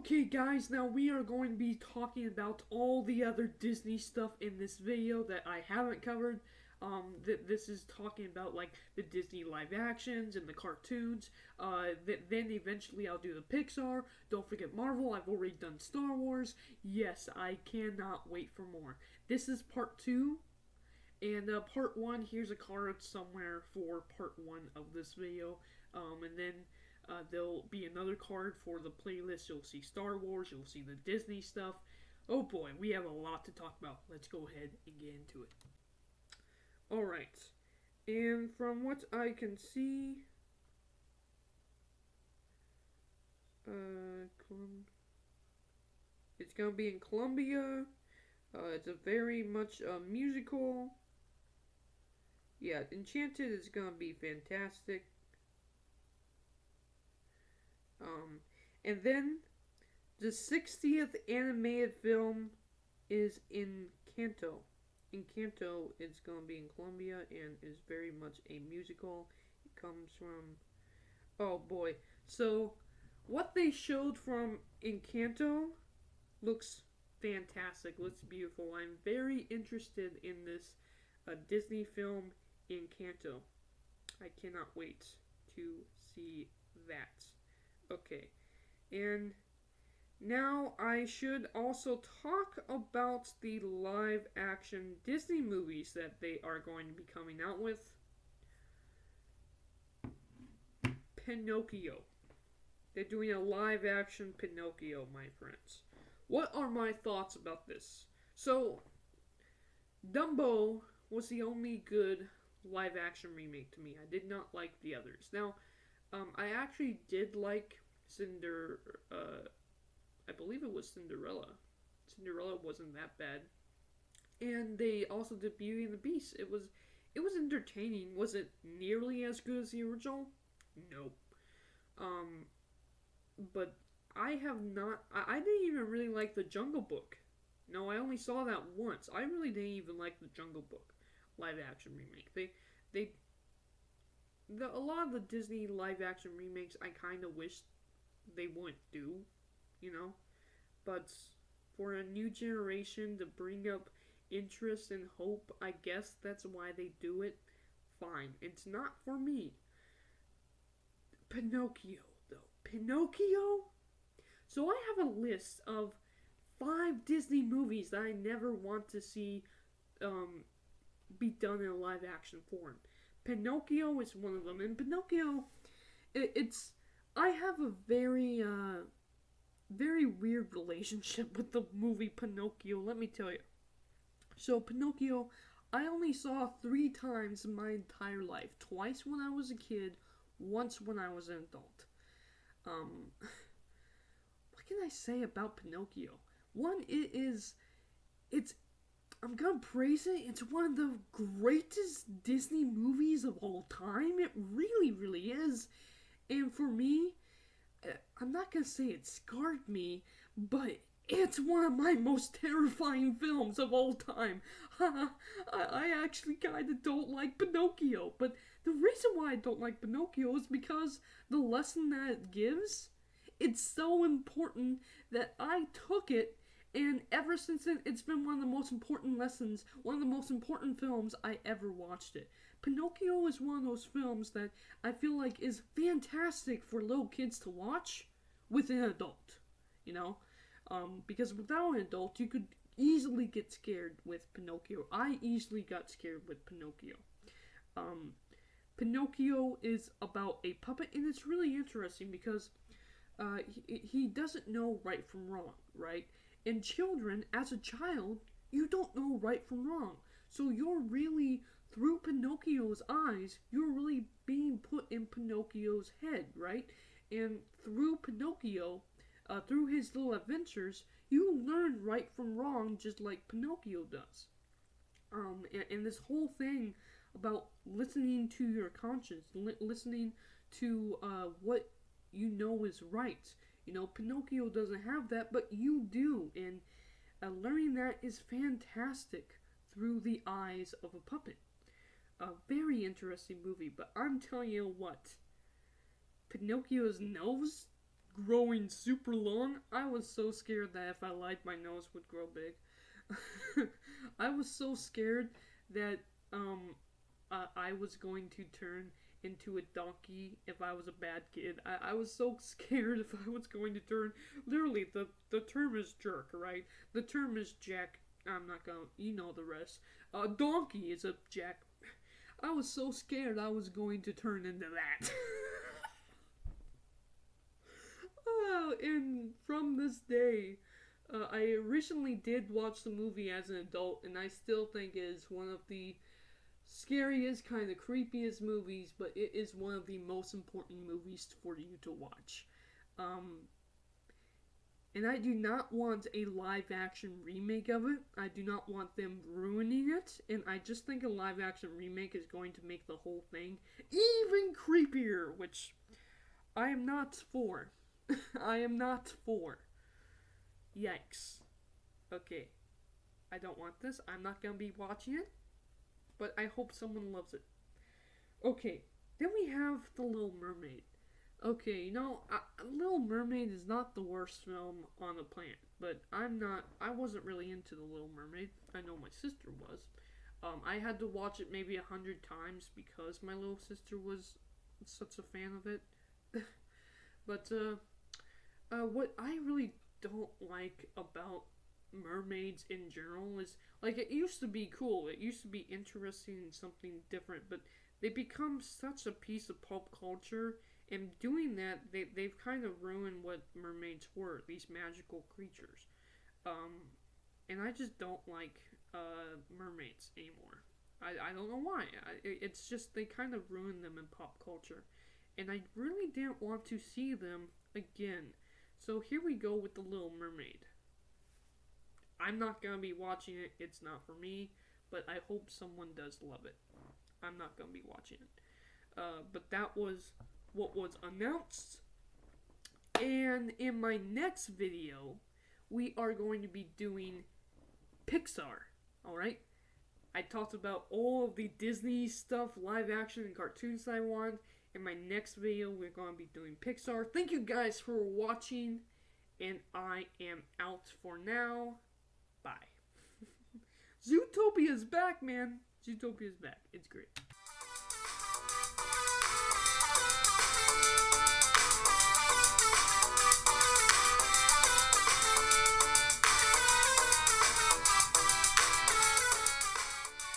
Okay guys, now we are going to be talking about all the other Disney stuff in this video that I haven't covered. This is talking about like the Disney live actions and the cartoons. Then eventually I'll do the Pixar. Don't forget Marvel, I've already done Star Wars. Yes, I cannot wait for more. This is part 2. And part 1, here's a card somewhere for part 1 of this video. And then there'll be another card for the playlist. You'll see Star Wars, you'll see the Disney stuff. Oh boy, we have a lot to talk about. Let's go ahead and get into it. Alright, and from what I can see, it's gonna be in Colombia. It's a very much musical. Yeah, Enchanted is gonna be fantastic. And then the 60th animated film is in Encanto. Encanto is going to be in Colombia and is very much a musical. It comes from, oh boy. So what they showed from Encanto looks fantastic, looks beautiful. I'm very interested in this Disney film Encanto. I cannot wait to see that. Okay, and now I should also talk about the live action Disney movies that they are going to be coming out with. Pinocchio. They're doing a live action Pinocchio, my friends. What are my thoughts about this? So, Dumbo was the only good live action remake to me. I did not like the others. Now, I actually did like I believe it was Cinderella. Cinderella wasn't that bad. And they also did Beauty and the Beast. It was entertaining. Was it nearly as good as the original? No. But I have not. I didn't even really like the Jungle Book. No, I only saw that once. I really didn't even like the Jungle Book live action remake. A lot of the Disney live action remakes I kind of wish they wouldn't do, you know? But for a new generation to bring up interest and hope, I guess that's why they do it. Fine. It's not for me. Pinocchio, though. Pinocchio? So I have a list of 5 Disney movies that I never want to see be done in a live action form. Pinocchio is one of them, and Pinocchio, I have a very weird relationship with the movie Pinocchio, let me tell you. So Pinocchio, I only saw 3 times in my entire life. Twice when I was a kid, once when I was an adult. What can I say about Pinocchio? One, I'm gonna praise it. It's one of the greatest Disney movies of all time. It really, really is. And for me, I'm not gonna say it scarred me, but it's one of my most terrifying films of all time. I actually kinda don't like Pinocchio, but the reason why I don't like Pinocchio is because the lesson that it gives, it's so important that I took it, and ever since then, it's been one of the most important lessons, one of the most important films I ever watched it. Pinocchio is one of those films that I feel like is fantastic for little kids to watch with an adult, you know? Because without an adult, you could easily get scared with Pinocchio. I easily got scared with Pinocchio. Pinocchio is about a puppet, and it's really interesting because he doesn't know right from wrong, right? And children, as a child, you don't know right from wrong. So you're really, through Pinocchio's eyes, you're really being put in Pinocchio's head, right? And through Pinocchio, through his little adventures, you learn right from wrong just like Pinocchio does. And this whole thing about listening to your conscience, listening to what you know is right. You know, Pinocchio doesn't have that, but you do, and learning that is fantastic through the eyes of a puppet. A very interesting movie, but I'm telling you what, Pinocchio's nose growing super long. I was so scared that if I lied, my nose would grow big. I was so scared that I was going to turn into a donkey if I was a bad kid. I was so scared if I was going to turn. Literally, the term is jerk, right? The term is jack. I'm not gonna. You know the rest. Donkey is a jack. I was so scared I was going to turn into that. And from this day, I recently did watch the movie as an adult, and I still think it is one of the scariest, kind of creepiest movies, but it is one of the most important movies for you to watch. And I do not want a live action remake of it. I do not want them ruining it. And I just think a live action remake is going to make the whole thing even creepier, which I am not for. I am not for. Yikes. Okay. I don't want this. I'm not going to be watching it. But I hope someone loves it. Okay. Then we have The Little Mermaid. Okay, Little Mermaid is not the worst film on the planet, but I wasn't really into The Little Mermaid. I know my sister was. I had to watch it maybe 100 times because my little sister was such a fan of it. But, what I really don't like about mermaids in general is, like, it used to be cool. It used to be interesting and something different, but they become such a piece of pop culture. And doing that, they've kind of ruined what mermaids were, these magical creatures. And I just don't like mermaids anymore. I don't know why. It's just they kind of ruined them in pop culture. And I really didn't want to see them again. So here we go with The Little Mermaid. I'm not going to be watching it. It's not for me. But I hope someone does love it. I'm not going to be watching it. But that was what was announced. And in my next video, we are going to be doing Pixar. Alright? I talked about all of the Disney stuff, live action and cartoons that I want. In my next video, we're going to be doing Pixar. Thank you guys for watching. And I am out for now. Bye. Zootopia's back, man. Zootopia's back. It's great.